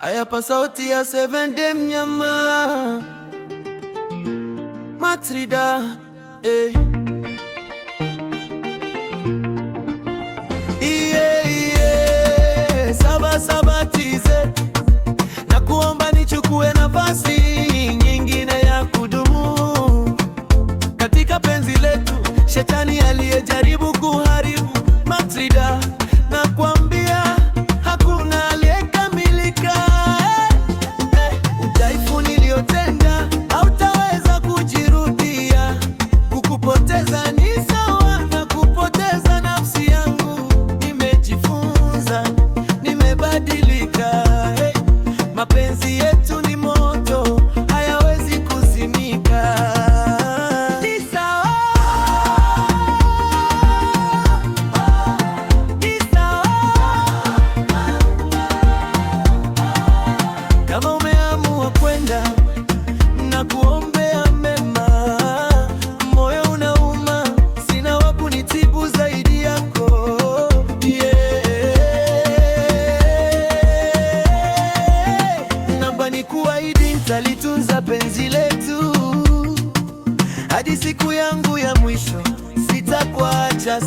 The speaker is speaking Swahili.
Ayapa sauti ya 7D mnyama Matrida Saba tize na kuomba nichukue nafasi nyingine ya kudumu katika penzi letu. Shetani aliyejaribu kuharibu Matrida, na kuambia hakuna aliyekamilika. Udhaifu niliotenda hautaweza kujirudia. Kukupoteza ni sawa na kupoteza nafsi yangu. Nimejifunza, nimebadilika. Mapenzi yetu ni moto, hayawezi kuzimika. Kama umeamua kwenda, na kuombea mema. Moyo unauma, sina wa kunitibu zaidi yako. Naomba nikuahidi, nitalitunza penzi letu hadi siku yangu ya mwisho. Sitakuacha.